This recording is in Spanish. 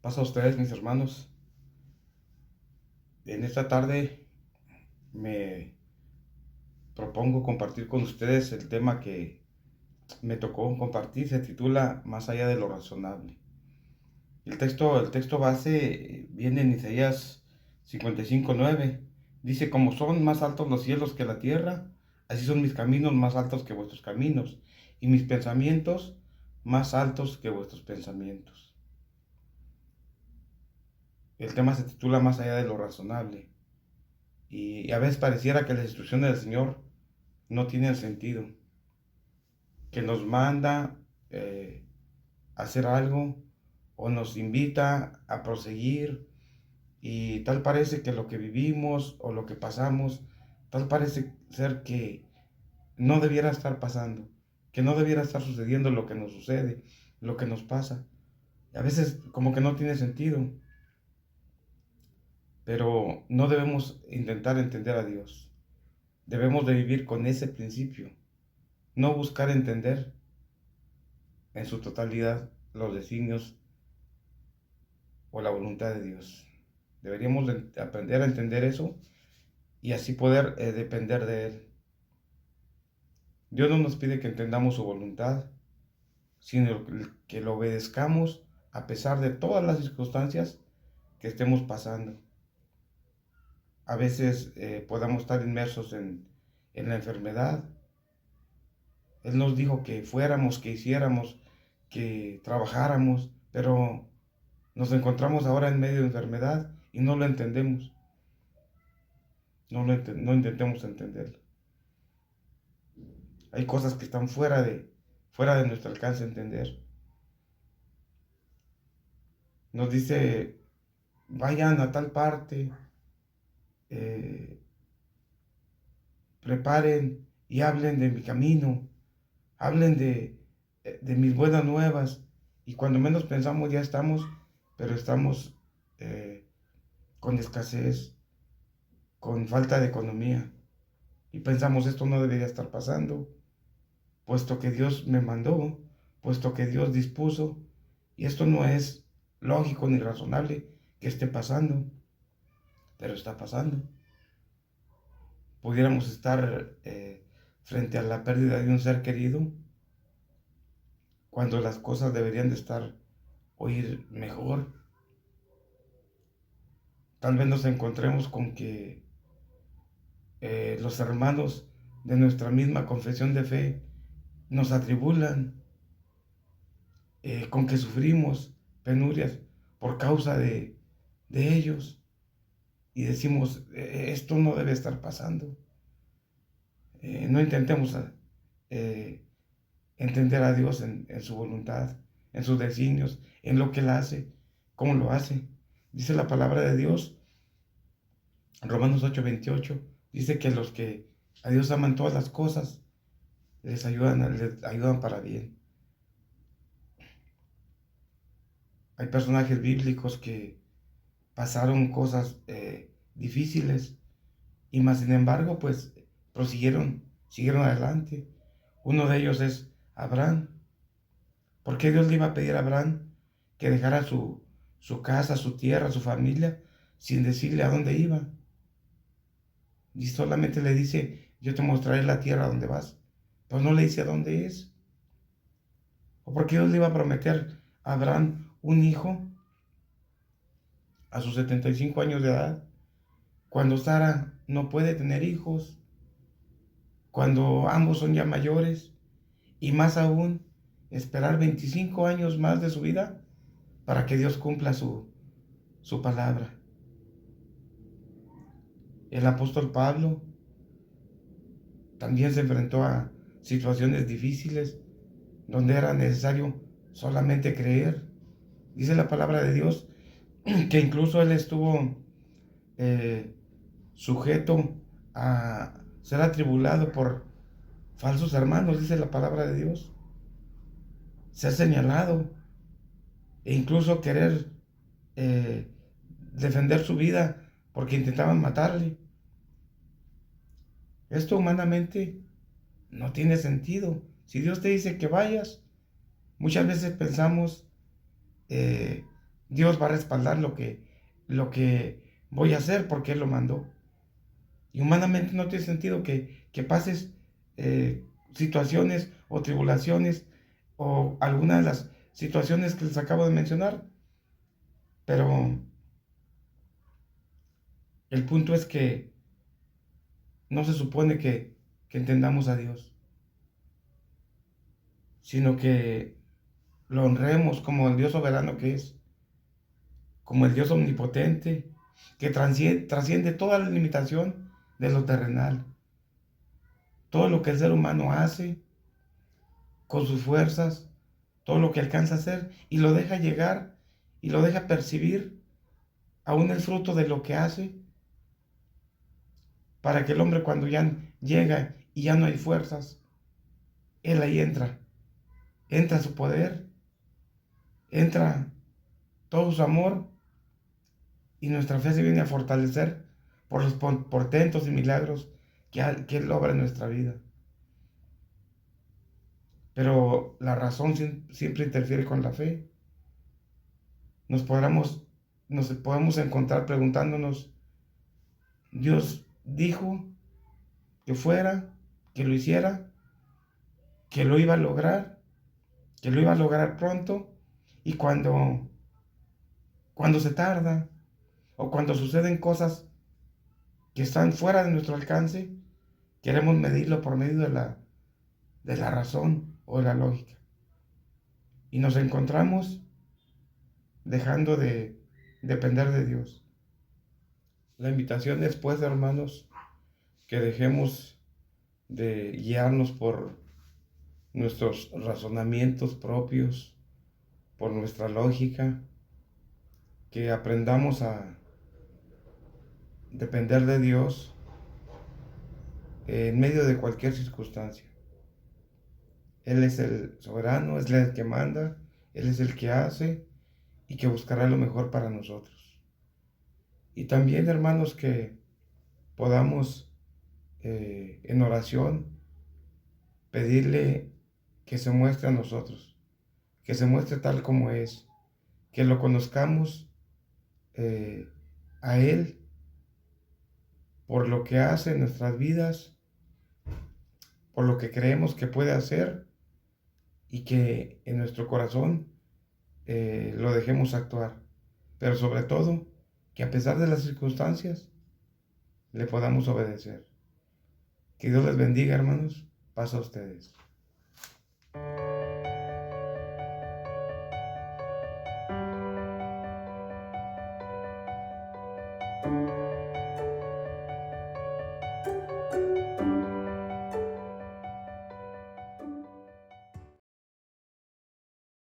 Pasa a ustedes, mis hermanos. En esta tarde me propongo compartir con ustedes el tema que me tocó compartir. Se titula Más allá de lo razonable. El texto base viene en Isaías 55:9. Dice: como son más altos los cielos que la tierra, así son mis caminos más altos que vuestros caminos, y mis pensamientos más altos que vuestros pensamientos. El tema se titula Más allá de lo razonable. Y a veces pareciera que las instrucciones del Señor no tienen sentido, que nos manda a hacer algo o nos invita a proseguir, y tal parece que lo que vivimos o lo que pasamos, tal parece ser que no debiera estar pasando, que no debiera estar sucediendo lo que nos sucede, lo que nos pasa. A veces como que no tiene sentido, pero no debemos intentar entender a Dios. Debemos de vivir con ese principio. No buscar entender en su totalidad los designios o la voluntad de Dios. Deberíamos de aprender a entender eso y así poder depender de Él. Dios no nos pide que entendamos su voluntad, sino que lo obedezcamos a pesar de todas las circunstancias que estemos pasando. A veces podamos estar inmersos en la enfermedad. Él nos dijo que fuéramos, que hiciéramos, que trabajáramos, pero nos encontramos ahora en medio de enfermedad y no lo entendemos. No intentemos entenderlo. Hay cosas que están fuera de nuestro alcance entender. Nos dice: vayan a tal parte, eh, preparen y hablen de mi camino, hablen de mis buenas nuevas. Y cuando menos pensamos ya estamos, pero estamos con escasez, con falta de economía. Y pensamos: esto no debería estar pasando, puesto que Dios me mandó, puesto que Dios dispuso, y esto no es lógico ni razonable que esté pasando, pero está pasando. Pudiéramos estar frente a la pérdida de un ser querido, cuando las cosas deberían de estar o ir mejor. Tal vez nos encontremos con que los hermanos de nuestra misma confesión de fe nos atribulan, con que sufrimos penurias por causa de ellos, y decimos: esto no debe estar pasando". No intentemos entender a Dios en su voluntad, en sus designios, en lo que Él hace, cómo lo hace. Dice la palabra de Dios, Romanos 8:28, dice que los que a Dios aman todas las cosas, les ayudan para bien. Hay personajes bíblicos que pasaron cosas difíciles, y más sin embargo, pues siguieron adelante. Uno de ellos es Abraham. ¿Por qué Dios le iba a pedir a Abraham que dejara su casa, su tierra, su familia, sin decirle a dónde iba? Y solamente le dice: yo te mostraré la tierra donde vas. Pero no le dice a dónde es. ¿O por qué Dios le iba a prometer a Abraham un hijo a sus 75 años de edad, cuando Sara no puede tener hijos, cuando ambos son ya mayores, y más aún esperar 25 años más de su vida para que Dios cumpla su palabra? El apóstol Pablo también se enfrentó a situaciones difíciles donde era necesario solamente creer. Dice la palabra de Dios que incluso él estuvo eh, sujeto a ser atribulado por falsos hermanos, dice la palabra de Dios, ser señalado e incluso querer eh, defender su vida porque intentaban matarle. Esto humanamente no tiene sentido. Si Dios te dice que vayas, muchas veces pensamos Dios va a respaldar lo que voy a hacer porque Él lo mandó. Y humanamente no tiene sentido que pases situaciones o tribulaciones o alguna de las situaciones que les acabo de mencionar. Pero el punto es que no se supone que entendamos a Dios, sino que lo honremos como el Dios soberano que es, como el Dios omnipotente, que trasciende toda la limitación de lo terrenal. Todo lo que el ser humano hace con sus fuerzas, todo lo que alcanza a hacer, y lo deja llegar y lo deja percibir aún el fruto de lo que hace, para que el hombre cuando ya llega y ya no hay fuerzas, él ahí entra su poder, entra todo su amor, y nuestra fe se viene a fortalecer por los portentos y milagros que Él obra en nuestra vida. Pero la razón siempre interfiere con la fe. Nos podemos encontrar preguntándonos, Dios dijo que fuera, que lo hiciera, que lo iba a lograr, que lo iba a lograr pronto, y cuando se tarda o cuando suceden cosas que están fuera de nuestro alcance, queremos medirlo por medio de la razón o de la lógica. Y nos encontramos dejando de depender de Dios. La invitación es, pues, hermanos, que dejemos de guiarnos por nuestros razonamientos propios, por nuestra lógica, que aprendamos a depender de Dios en medio de cualquier circunstancia. Él es el soberano, es el que manda, Él es el que hace y que buscará lo mejor para nosotros. Y también, hermanos, que podamos en oración pedirle que se muestre a nosotros, que se muestre tal como es, que lo conozcamos a Él por lo que hace en nuestras vidas, por lo que creemos que puede hacer, y que en nuestro corazón lo dejemos actuar. Pero sobre todo, que a pesar de las circunstancias, le podamos obedecer. Que Dios les bendiga, hermanos. Paz a ustedes.